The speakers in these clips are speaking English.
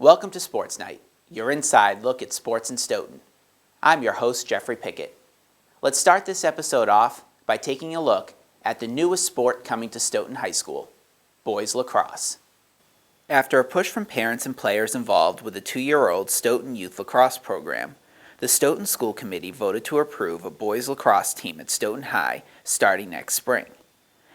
Welcome to Sports Night, your inside look at sports in Stoughton. I'm your host, Jeffrey Pickette. Let's start this episode off by taking a look at the newest sport coming to Stoughton High School, boys lacrosse. After a push from parents and players involved with the 2-year-old Stoughton Youth Lacrosse program, the Stoughton School Committee voted to approve a boys lacrosse team at Stoughton High starting next spring.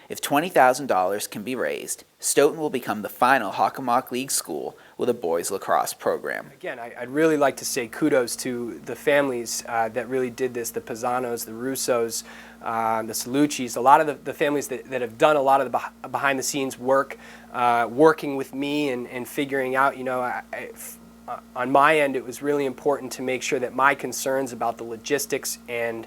If $20,000 can be raised, Stoughton will become the final Hockomock League school with a boys lacrosse program. Again, I'd really like to say kudos to the families that really did this, the Pizzanos, the Russos, the Saluccis, a lot of the families that have done a lot of the behind-the-scenes work, working with me and figuring out, on my end, it was really important to make sure that my concerns about the logistics and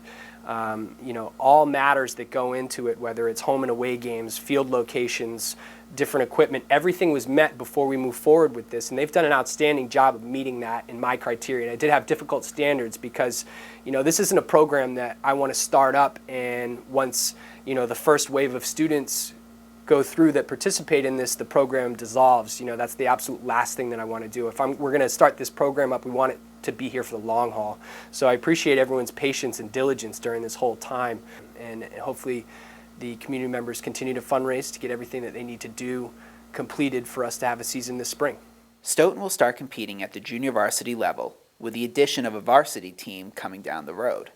all matters that go into it, whether it's home and away games, field locations, different equipment, everything was met before we move forward with this, and they've done an outstanding job of meeting that in my criteria. And I did have difficult standards because, this isn't a program that I want to start up and once, the first wave of students go through that participate in this, the program dissolves. That's the absolute last thing that I want to do. If we're going to start this program up, we want it to be here for the long haul. So I appreciate everyone's patience and diligence during this whole time, and hopefully the community members continue to fundraise to get everything that they need to do completed for us to have a season this spring. Stoughton will start competing at the junior varsity level with the addition of a varsity team coming down the road.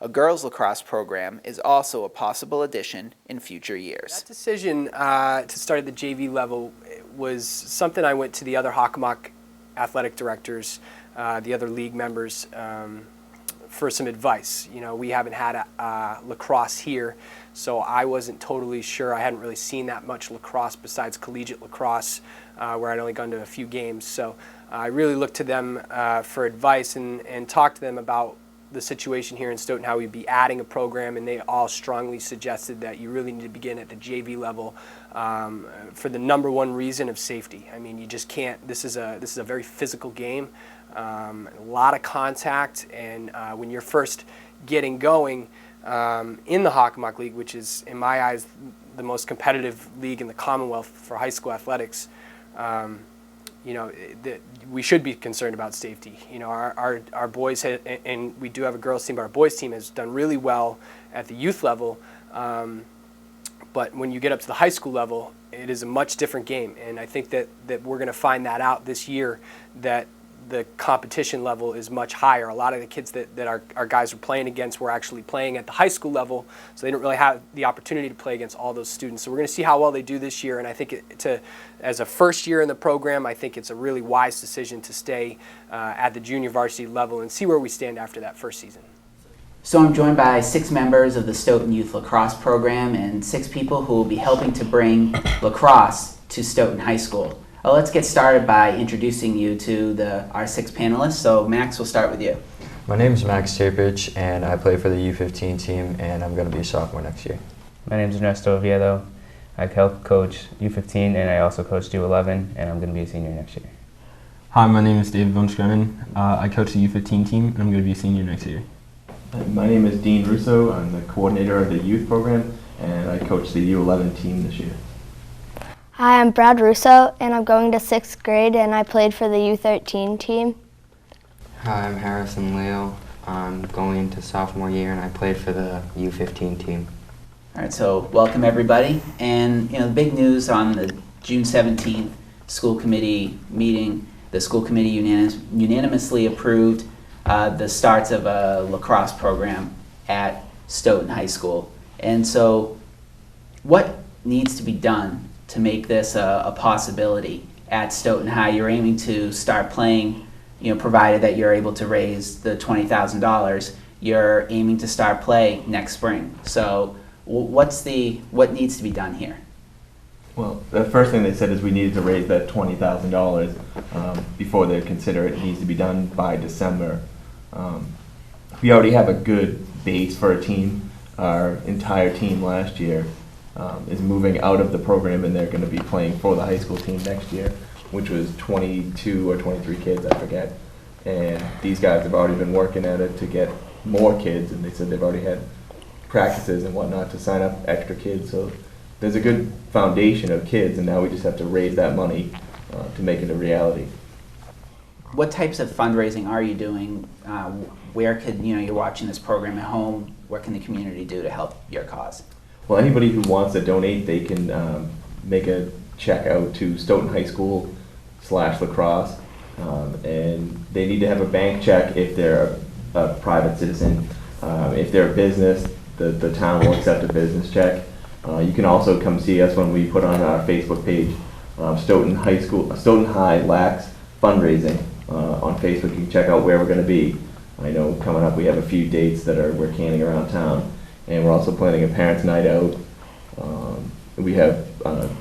A girls lacrosse program is also a possible addition in future years. That decision to start at the JV level was something I went to the other Hockomock athletic directors, the other league members, for some advice. We haven't had lacrosse here, so I wasn't totally sure. I hadn't really seen that much lacrosse besides collegiate lacrosse, where I'd only gone to a few games. So I really looked to them for advice and talked to them about the situation here in Stoughton, how we'd be adding a program, and they all strongly suggested that you really need to begin at the JV level for the number one reason of safety. I mean, you just can't. This is a very physical game, a lot of contact, and when you're first getting going in the Hockomock League, which is in my eyes the most competitive league in the Commonwealth for high school athletics, we should be concerned about safety. Our boys and we do have a girls team, but our boys team has done really well at the youth level. But when you get up to the high school level, it is a much different game. And I think that we're going to find that out this year, that the competition level is much higher. A lot of the kids that our guys were playing against were actually playing at the high school level, so they didn't really have the opportunity to play against all those students. So we're going to see how well they do this year, and I think as a first year in the program, I think it's a really wise decision to stay at the junior varsity level and see where we stand after that first season. So I'm joined by 6 members of the Stoughton Youth Lacrosse program and 6 people who will be helping to bring lacrosse to Stoughton High School. Let's get started by introducing you to our 6 panelists. So Max, we'll start with you. My name is Max Chapich, and I play for the U15 team, and I'm going to be a sophomore next year. My name is Ernesto Oviedo. I help coach U15, and I also coach U11, and I'm going to be a senior next year. Hi, my name is David Von Schrennen. I coach the U15 team, and I'm going to be a senior next year. My name is Dean Russo. I'm the coordinator of the youth program, and I coach the U11 team this year. Hi, I'm Brad Russo, and I'm going to 6th grade, and I played for the U13 team. Hi, I'm Harrison Leo. I'm going into sophomore year, and I played for the U15 team. All right, so welcome everybody. And the big news on the June 17th school committee meeting, the school committee unanimously approved the starts of a lacrosse program at Stoughton High School. And so what needs to be done to make this a possibility at Stoughton High? You're aiming to start playing, provided that you're able to raise the $20,000, you're aiming to start play next spring. So what needs to be done here? Well, the first thing they said is we needed to raise that $20,000 before they consider it needs to be done by December. We already have a good base for a team. Our entire team last year is moving out of the program, and they're going to be playing for the high school team next year, which was 22 or 23 kids, I forget. And these guys have already been working at it to get more kids, and they said they've already had practices and whatnot to sign up extra kids. So there's a good foundation of kids, and now we just have to raise that money to make it a reality. what types of fundraising are you doing? Where could, you're watching this program at home, what can the community do to help your cause? Well, anybody who wants to donate, they can make a check out to Stoughton High School /lacrosse, and they need to have a bank check if they're a private citizen. If they're a business, the town will accept a business check. You can also come see us when we put on our Facebook page, Stoughton High Lax Fundraising on Facebook. You can check out where we're going to be. I know coming up we have a few dates that we're canning around town, and we're also planning a parents' night out. We have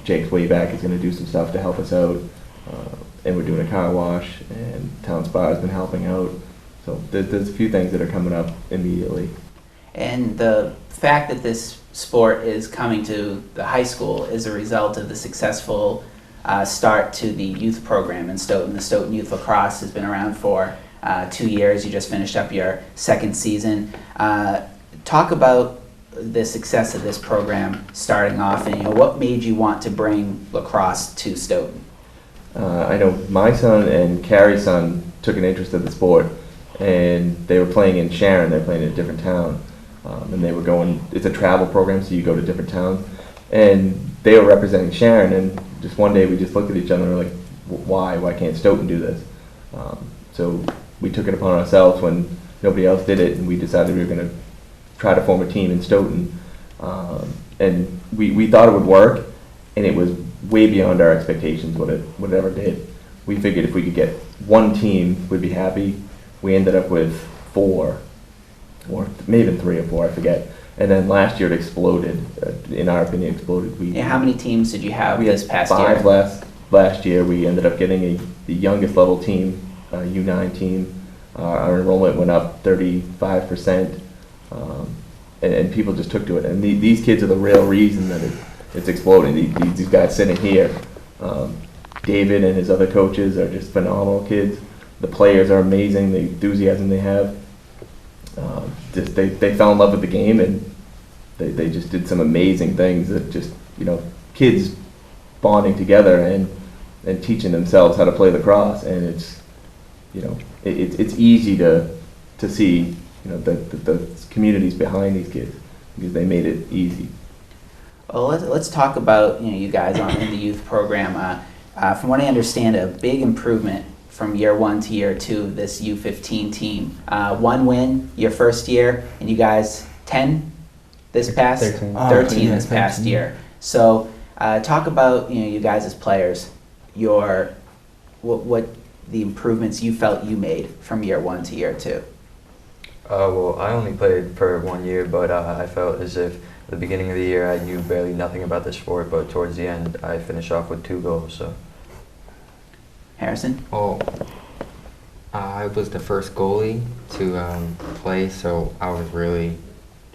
Jake's Way Back is going to do some stuff to help us out, and we're doing a car wash, and Town Spa has been helping out. So there's a few things that are coming up immediately. And the fact that this sport is coming to the high school is a result of the successful start to the youth program in Stoughton. The Stoughton Youth Lacrosse has been around for 2 years. You just finished up your second season. Talk about the success of this program starting off, and what made you want to bring lacrosse to Stoughton? I know my son and Carrie's son took an interest in the sport, and they were playing in Sharon. They're playing in a different town, and they were going. It's a travel program, so you go to different towns, and they were representing Sharon. And just one day, we just looked at each other and were like, "Why can't Stoughton do this?" So we took it upon ourselves when nobody else did it, and we decided we were going to try to form a team in Stoughton. And we thought it would work, and it was way beyond our expectations what it ever did. We figured if we could get one team, we'd be happy. We ended up with 4, or maybe even 3 or 4, I forget. And then last year it exploded. In our opinion, exploded. How many teams did you have we this had past 5 year? last year. We ended up getting the youngest level team, U9 team. Our enrollment went up 35%, and people just took to it. And these kids are the real reason that it's exploding. These guys sitting here, David and his other coaches are just phenomenal kids. The players are amazing. The enthusiasm they have. They fell in love with the game, and they just did some amazing things that just, kids bonding together and teaching themselves how to play lacrosse. And it's, it's easy to see, the communities behind these kids, because they made it easy. Well, let's talk about you guys in the youth program. From what I understand, a big improvement from year 1 to year 2 of this U15 team. 1 win your first year, and you guys 10 this past 13 this past year. So talk about you guys as players, what the improvements you felt you made from year 1 to year 2. Well, I only played for 1 year, but I felt as if at the beginning of the year I knew barely nothing about the sport, but towards the end I finished off with 2 goals. So. Harrison? Well, I was the first goalie to play, so I was really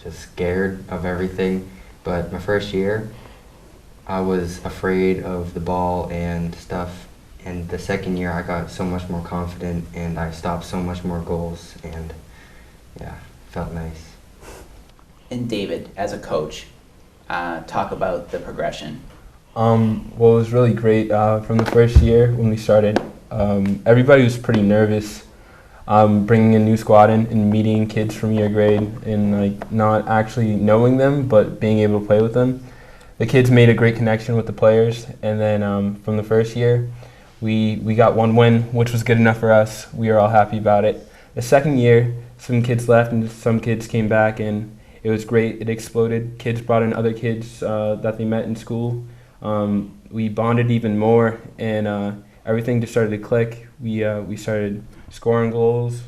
just scared of everything. But my first year, I was afraid of the ball and stuff. And the second year, I got so much more confident, and I stopped so much more goals, and yeah, felt nice. And David, as a coach, talk about the progression. Well, it was really great from the first year when we started. Everybody was pretty nervous bringing a new squad in and meeting kids from your grade and not actually knowing them, but being able to play with them. The kids made a great connection with the players, and then from the first year, we got 1 win, which was good enough for us. We were all happy about it. The second year, some kids left and some kids came back, and it was great. It exploded. Kids brought in other kids that they met in school. We bonded even more, and everything just started to click. We started scoring goals,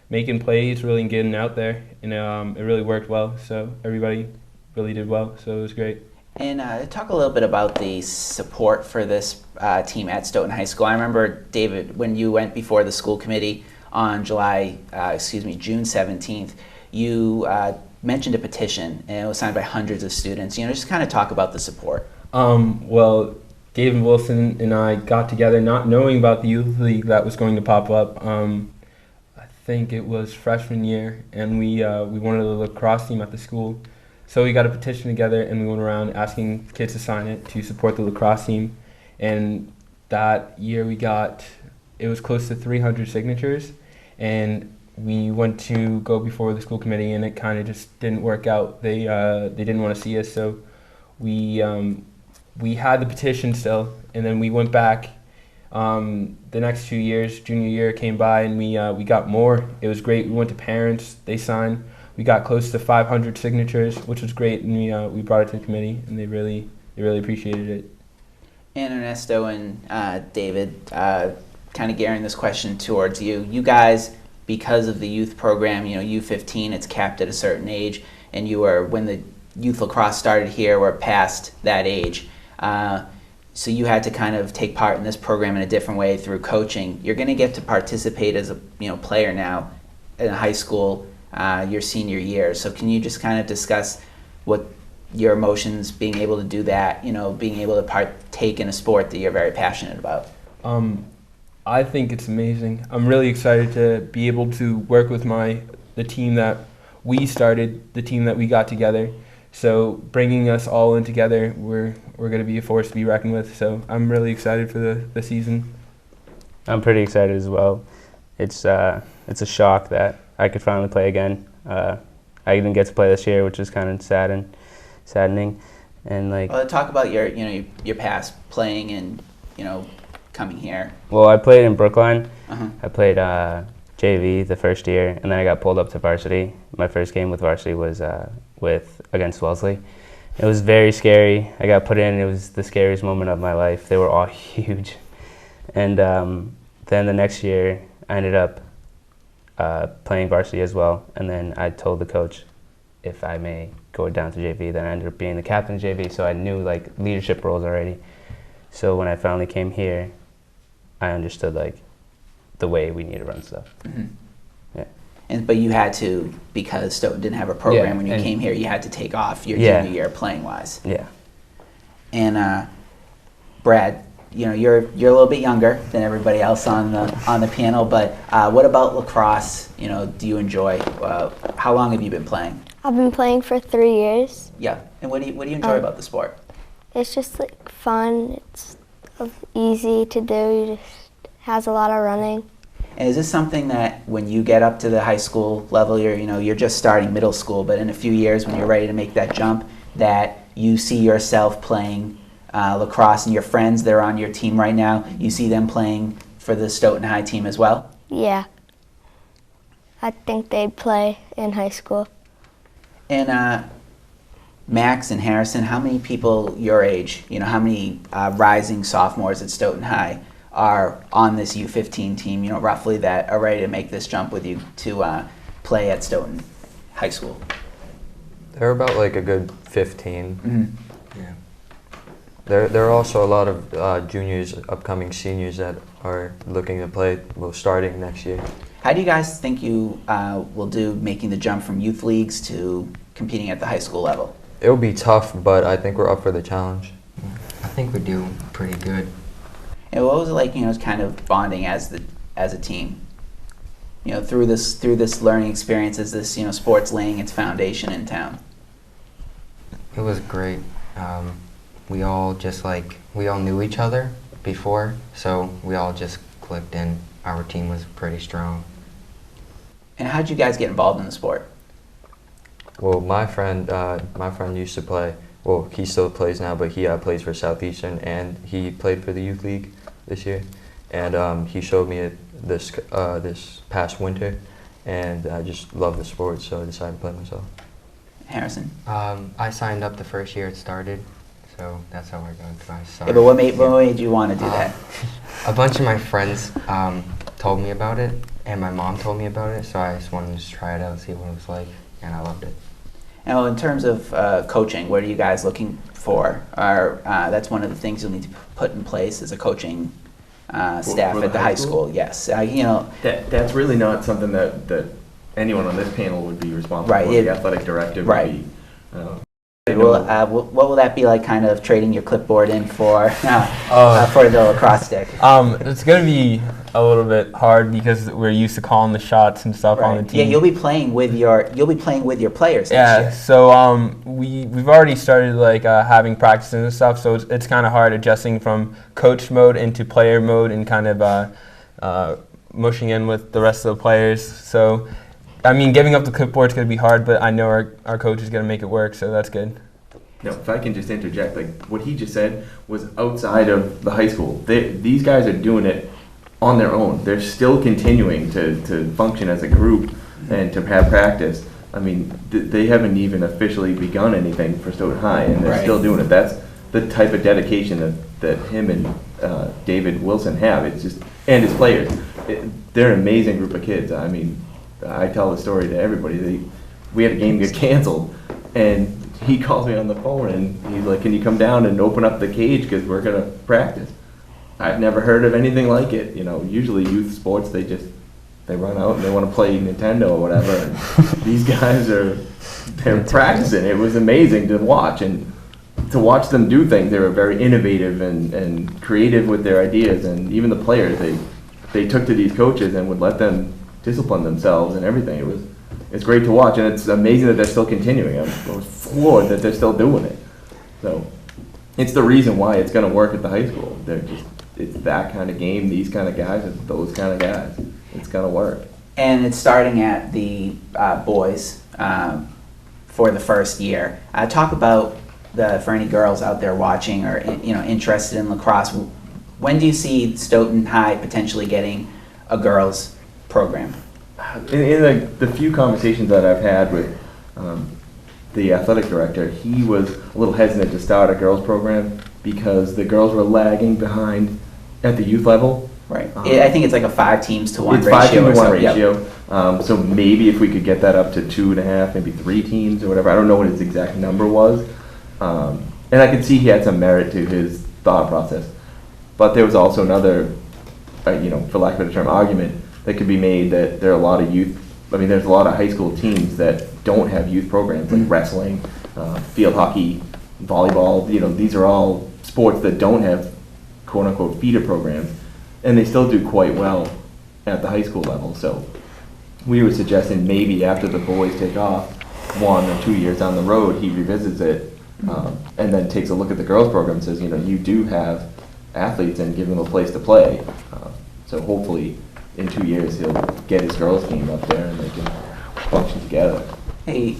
making plays, really getting out there, and it really worked well. So everybody really did well, so it was great. And talk a little bit about the support for this team at Stoughton High School. I remember, David, when you went before the school committee on June 17th, you mentioned a petition, and it was signed by hundreds of students. Just kind of talk about the support. Well, Dave and Wilson and I got together not knowing about the youth league that was going to pop up. I think it was freshman year, and we wanted a lacrosse team at the school. So we got a petition together, and we went around asking kids to sign it to support the lacrosse team. And that year it was close to 300 signatures, and we went to go before the school committee, and it kind of just didn't work out. They didn't want to see us, so we had the petition still, and then we went back. The next 2 years, junior year came by, and we got more. It was great. We went to parents. They signed. We got close to 500 signatures, which was great, and we brought it to the committee, and they really appreciated it. And Ernesto and David, kind of gearing this question towards you. You guys, because of the youth program, U15, it's capped at a certain age, and you were, when the youth lacrosse started here, were past that age. So you had to kind of take part in this program in a different way through coaching. You're going to get to participate as a player now in high school your senior year. So can you just kind of discuss what your emotions being able to do that, being able to partake in a sport that you're very passionate about? I think it's amazing. I'm really excited to be able to work with the team that we started, the team that we got together. So bringing us all in together, we're going to be a force to be reckoned with. So I'm really excited for the season. I'm pretty excited as well. It's a shock that I could finally play again. I didn't get to play this year, which is kind of saddening. And Well, talk about your past playing and coming here. Well, I played in Brookline. Uh-huh. I played JV the first year, and then I got pulled up to varsity. My first game with varsity was against Wellesley. It was very scary. I got put in. It was the scariest moment of my life. They were all huge. And then the next year, I ended up playing varsity as well. And then I told the coach if I may go down to JV. Then I ended up being the captain of JV, so I knew leadership roles already. So when I finally came here, I understood the way we need to run stuff. Mm-hmm. Yeah. But you had to, because Stoughton didn't have a program Yeah, when you came here, you had to take off your Yeah. junior year playing wise. Yeah. And Brad, you're a little bit younger than everybody else on the panel, but what about lacrosse? Do you enjoy? How long have you been playing? I've been playing for 3 years. Yeah. And what do you enjoy about the sport? It's just fun. It's easy to do. It just has a lot of running. And is this something that when you get up to the high school level, you're just starting middle school, but in a few years when you're ready to make that jump, that you see yourself playing lacrosse and your friends that are on your team right now, you see them playing for the Stoughton High team as well? Yeah. I think they'd play in high school. And Max and Harrison, how many people your age, how many rising sophomores at Stoughton High are on this U15 team, roughly, that are ready to make this jump with you to play at Stoughton High School? There are about a good 15. Mm-hmm. Yeah. There are also a lot of juniors, upcoming seniors that are looking to play, starting next year. How do you guys think you will do making the jump from youth leagues to competing at the high school level? It'll be tough, but I think we're up for the challenge. I think we do pretty good. And what was it like, kind of bonding as a team? Through this learning experience, as this, sports laying its foundation in town. It was great. We all knew each other before, so we all just clicked in. Our team was pretty strong. And how did you guys get involved in the sport? Well, my friend used to play. Well, he still plays now, but he plays for Southeastern, and he played for the youth league this year. And he showed me it this past winter, and I just love the sport, so I decided to play myself. Harrison? I signed up the first year it started, so that's how I got started. Yeah, but what made you want to do that? A bunch of my friends told me about it, and my mom told me about it, so I just wanted to try it out, see what it was like, and I loved it. Now, in terms of coaching, what are you guys looking for? That's one of the things you'll need to put in place as a coaching staff for at the high school. Yes, That's really not something that anyone on this panel would be responsible Right, for. The athletic director would be. What will that be like, kind of trading your clipboard in for the lacrosse stick? It's going to be a little bit hard because we're used to calling the shots and stuff on the team. Yeah, you'll be playing with your players. Yeah, next year. so we've already started having practices and stuff. So it's kind of hard adjusting from coach mode into player mode and kind of mushing in with the rest of the players. So, I mean, giving up the clipboard's going to be hard, but I know our coach is going to make it work, so that's good. No, if I can just interject, like what he just said was outside of the high school. These guys are doing it on their own. They're still continuing to function as a group and to have practice. I mean, they haven't even officially begun anything for Stoughton High, and they're still doing it. That's the type of dedication that him and David Wilson have. It's just, and his players. They're an amazing group of kids. I mean, I tell the story to everybody. We had a game get canceled, and he calls me on the phone, and he's like, "Can you come down and open up the cage because we're gonna practice?" I've never heard of anything like it. You know, usually youth sports they run out and they want to play Nintendo or whatever. And these guys they're practicing. It was amazing to watch, and to watch them do things. They were very innovative and creative with their ideas, and even the players they took to these coaches and would let them discipline themselves and everything. It's great to watch, and it's amazing that they're still continuing. I was floored that they're still doing it. So it's the reason why it's going to work at the high school. It's that kind of game, these kind of guys, it's those kind of guys. It's going to work. And it's starting at the boys for the first year. Talk about for any girls out there watching or interested in lacrosse. When do you see Stoughton High potentially getting a girls program? In the few conversations that I've had with the athletic director, he was a little hesitant to start a girls program because the girls were lagging behind at the youth level. Right. I think it's like a 5 teams to 1 it's ratio. 5 teams to 1 ratio. Yep. So maybe if we could get that up to 2.5, maybe 3 teams or whatever. I don't know what his exact number was. And I could see he had some merit to his thought process. But there was also another, for lack of a better term, argument that could be made that there are a lot of there's a lot of high school teams that don't have youth programs like wrestling, field hockey, volleyball. These are all sports that don't have quote unquote feeder programs, and they still do quite well at the high school level. So we were suggesting maybe after the boys take off 1 or 2 years down the road, he revisits it and then takes a look at the girls program and says, you do have athletes and give them a place to play. So hopefully in 2 years he'll get his girls team up there and they can function together. Hey,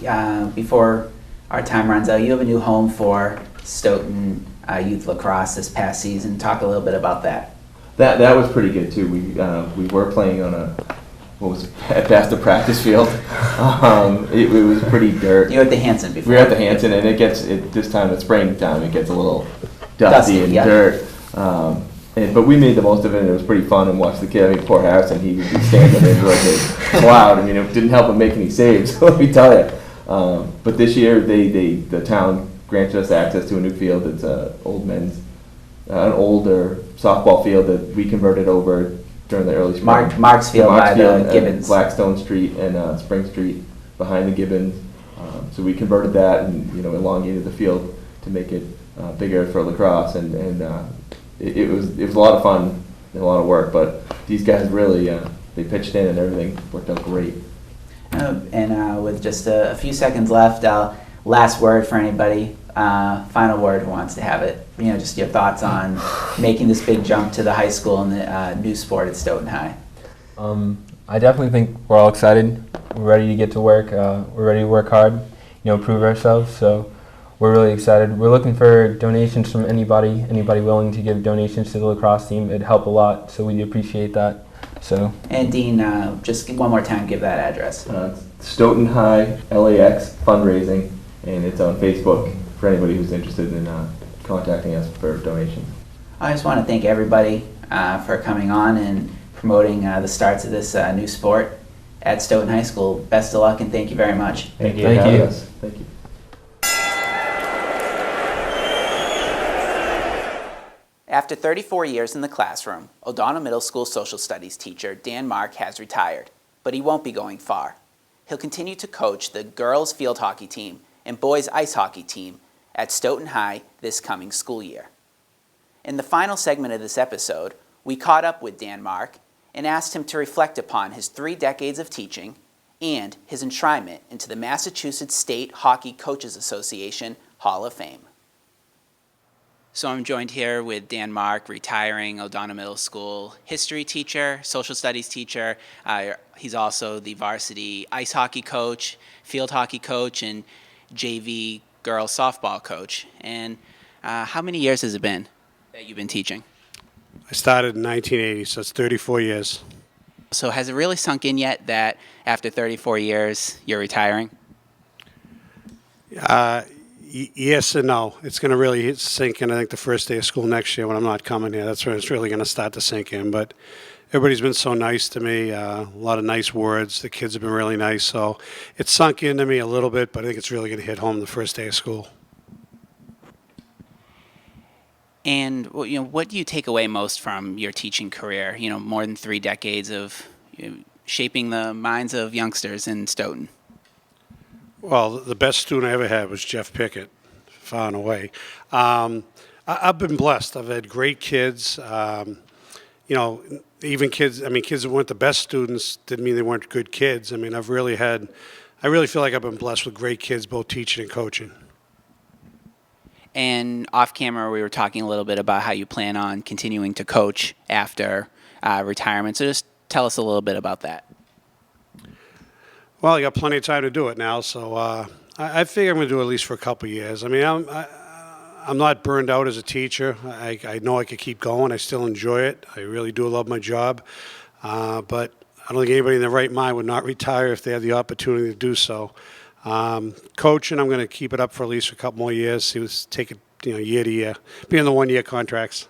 before our time runs out, you have a new home for Stoughton Youth Lacrosse this past season. Talk a little bit about that. That was pretty good too. We were playing on at best a practice field. It was pretty dirt. You were at the Hanson before. We were at the Hanson, and this time it's springtime. It gets a little dusty and dirt. But we made the most of it, and it was pretty fun. And watch the kid. Poor Harrison, he would be standing there like a cloud. It didn't help him make any saves. Let me tell you. But this year, the town granted us access to a new field. It's an older softball field that we converted over during the early spring. Marks Field by the Gibbons. Blackstone Street and Spring Street behind the Gibbons. So we converted that and elongated the field to make it bigger for lacrosse, and it was a lot of fun and a lot of work. But these guys really they pitched in and everything worked out great. With just a few seconds left, last word for anybody. Final word who wants to have it. Just your thoughts on making this big jump to the high school and the new sport at Stoughton High. I definitely think we're all excited. We're ready to get to work. We're ready to work hard, prove ourselves. So we're really excited. We're looking for donations from anybody willing to give donations to the lacrosse team. It'd help a lot, so we appreciate that. So. And Dean, just one more time, give that address. Stoughton High LAX fundraising, and it's on Facebook for anybody who's interested in contacting us for donations. I just want to thank everybody for coming on and promoting the starts of this new sport at Stoughton High School. Best of luck and thank you very much. Thank you. Thank you. After 34 years in the classroom, O'Donnell Middle School social studies teacher Dan Mark has retired, but he won't be going far. He'll continue to coach the girls field hockey team and boys ice hockey team at Stoughton High this coming school year. In the final segment of this episode, we caught up with Dan Mark and asked him to reflect upon his 3 decades of teaching and his enshrinement into the Massachusetts State Hockey Coaches Association Hall of Fame. So I'm joined here with Dan Mark, retiring O'Donnell Middle School history teacher, social studies teacher. He's also the varsity ice hockey coach, field hockey coach, and JV girls softball coach. And how many years has it been that you've been teaching? I started in 1980, so it's 34 years. So has it really sunk in yet that after 34 years, you're retiring? Yes and no. It's going to really sink in, I think, the first day of school next year when I'm not coming here. That's when it's really going to start to sink in. But everybody's been so nice to me, a lot of nice words. The kids have been really nice. So it's sunk into me a little bit, but I think it's really going to hit home the first day of school. And what do you take away most from your teaching career? More than 3 decades of shaping the minds of youngsters in Stoughton. Well, the best student I ever had was Jeff Pickette, far and away. I've been blessed. I've had great kids. Even kids. Kids that weren't the best students didn't mean they weren't good kids. I really feel like I've been blessed with great kids, both teaching and coaching. And off camera, we were talking a little bit about how you plan on continuing to coach after retirement. So just tell us a little bit about that. Well, I got plenty of time to do it now, so I figure I'm going to do it at least for a couple of years. I'm not burned out as a teacher. I know I could keep going. I still enjoy it. I really do love my job. But I don't think anybody in their right mind would not retire if they had the opportunity to do so. Coaching, I'm going to keep it up for at least a couple more years. Take it year to year, be in the 1-year contracts.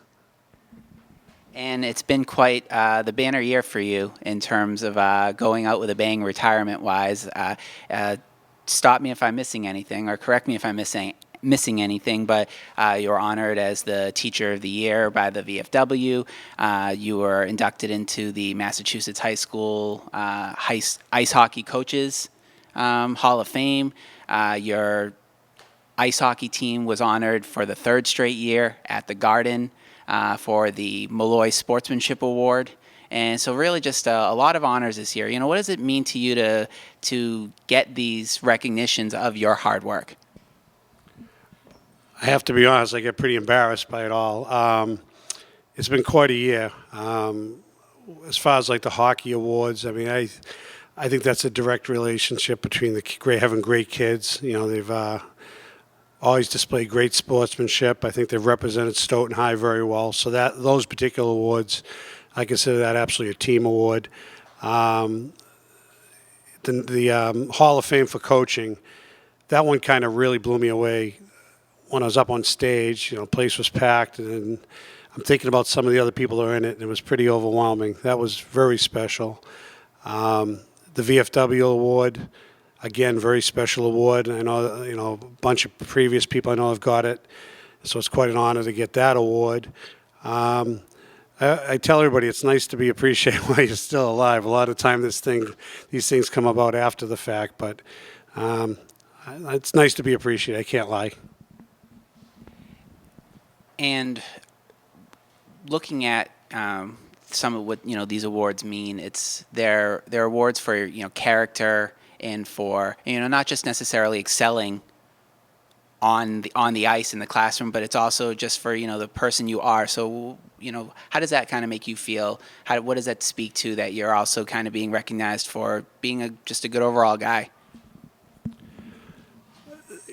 And it's been quite the banner year for you in terms of going out with a bang retirement-wise. Stop me if I'm missing anything, or correct me if I'm missing anything, but you were honored as the Teacher of the Year by the VFW. You were inducted into the Massachusetts High School Ice Hockey Coaches Hall of Fame. Your ice hockey team was honored for the 3rd straight year at the Garden for the Malloy Sportsmanship Award. And so really just a lot of honors this year. What does it mean to you to get these recognitions of your hard work? I have to be honest, I get pretty embarrassed by it all. It's been quite a year. As far as like the hockey awards, I think that's a direct relationship between having great kids. They've always displayed great sportsmanship. I think they've represented Stoughton High very well. So those particular awards, I consider that absolutely a team award. The Hall of Fame for coaching, that one kind of really blew me away when I was up on stage. The place was packed, and I'm thinking about some of the other people that are in it, and it was pretty overwhelming. That was very special. The VFW award, again, very special award. I know, a bunch of previous people I know have got it, so it's quite an honor to get that award. I tell everybody it's nice to be appreciated while you're still alive. A lot of time these things come about after the fact, but it's nice to be appreciated. I can't lie. And looking at some of what these awards mean, they're awards for character and for not just necessarily excelling on the ice in the classroom, but it's also just for the person you are. So how does that kind of make you feel? What does that speak to, that you're also kind of being recognized for being just a good overall guy?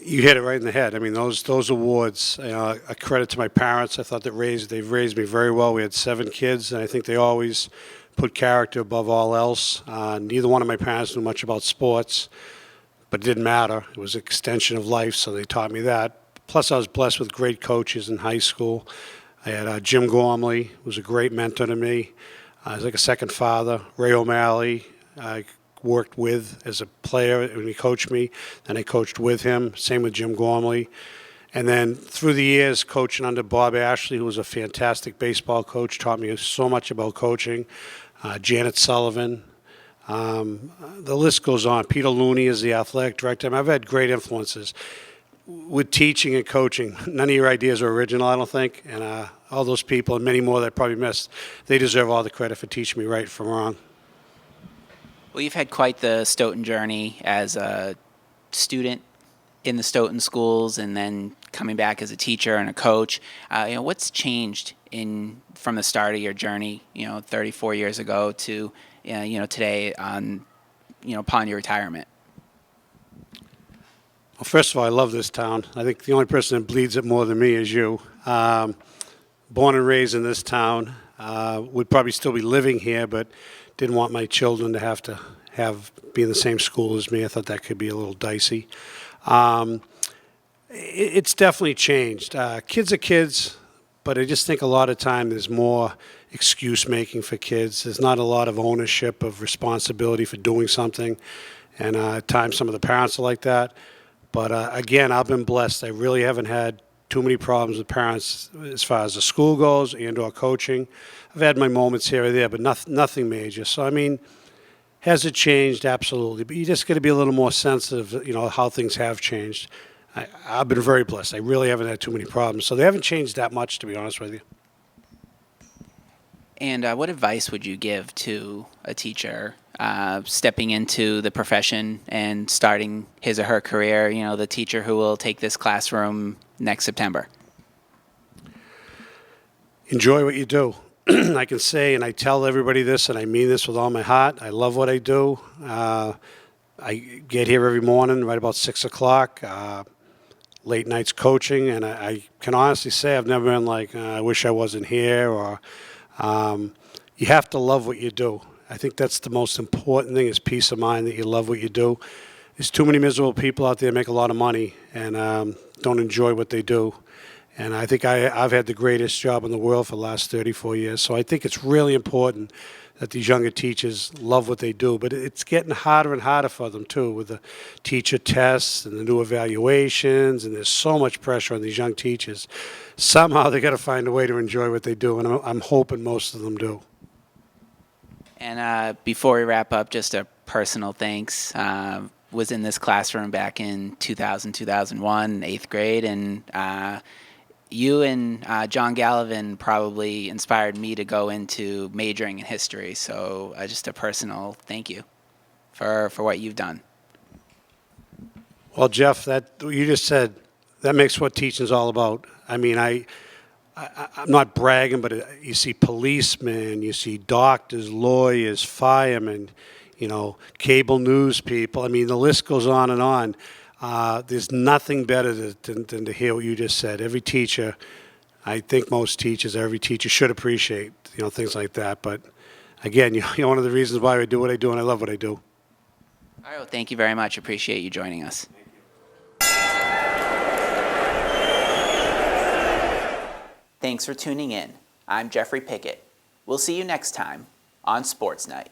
You hit it right in the head. Those awards, a credit to my parents. I thought they've raised me very well. We had 7 kids, and I think they always put character above all else. Neither one of my parents knew much about sports, but it didn't matter. It was an extension of life, so they taught me that. Plus, I was blessed with great coaches in high school. I had Jim Gormley, who was a great mentor to me. He was like a second father. Ray O'Malley, I worked with as a player when he coached me, and I coached with him. Same with Jim Gormley. And then through the years, coaching under Bob Ashley, who was a fantastic baseball coach, taught me so much about coaching. Janet Sullivan. The list goes on. Peter Looney is the athletic director. I've had great influences. With teaching and coaching, none of your ideas are original, I don't think. And all those people and many more that I probably missed, they deserve all the credit for teaching me right from wrong. Well, you've had quite the Stoughton journey as a student, in the Stoughton schools and then coming back as a teacher and a coach, what's changed from the start of your journey, 34 years ago to, today upon your retirement? Well, first of all, I love this town. I think the only person that bleeds it more than me is you. Born and raised in this town, would probably still be living here, but didn't want my children to be in the same school as me. I thought that could be a little dicey. It's definitely changed. Kids are kids, but I just think a lot of time there's more excuse making for kids. There's not a lot of ownership of responsibility for doing something, and at times some of the parents are like that. But again, I've been blessed. I really haven't had too many problems with parents as far as the school goes and/or coaching. I've had my moments here or there, but nothing major. So I mean, has it changed? Absolutely. But you just got to be a little more sensitive, how things have changed. I've been very blessed. I really haven't had too many problems. So they haven't changed that much, to be honest with you. And what advice would you give to a teacher stepping into the profession and starting his or her career, the teacher who will take this classroom next September? Enjoy what you do. I can say, and I tell everybody this, and I mean this with all my heart, I love what I do. I get here every morning right about 6 o'clock, late nights coaching, and I can honestly say I've never been like, I wish I wasn't here, or you have to love what you do. I think that's the most important thing, is peace of mind, that you love what you do. There's too many miserable people out there that make a lot of money and don't enjoy what they do. And I think I've had the greatest job in the world for the last 34 years. So I think it's really important that these younger teachers love what they do. But it's getting harder and harder for them, too, with the teacher tests and the new evaluations. And there's so much pressure on these young teachers. Somehow they got to find a way to enjoy what they do. And I'm hoping most of them do. And before we wrap up, just a personal thanks. Was in this classroom back in 2000, 2001, 8th grade, and you and John Gallivan probably inspired me to go into majoring in history. So just a personal thank you for what you've done. Well, Jeff, that you just said, that makes what teaching's all about. I mean, I'm not bragging, but you see policemen, you see doctors, lawyers, firemen, cable news people. I mean, the list goes on and on. There's nothing better than to hear what you just said. Every teacher, I think most teachers, every teacher should appreciate, things like that. But again, one of the reasons why I do what I do, and I love what I do. All right, well, thank you very much. Appreciate you joining us. Thanks for tuning in. I'm Jeffrey Pickette. We'll see you next time on Sports Night.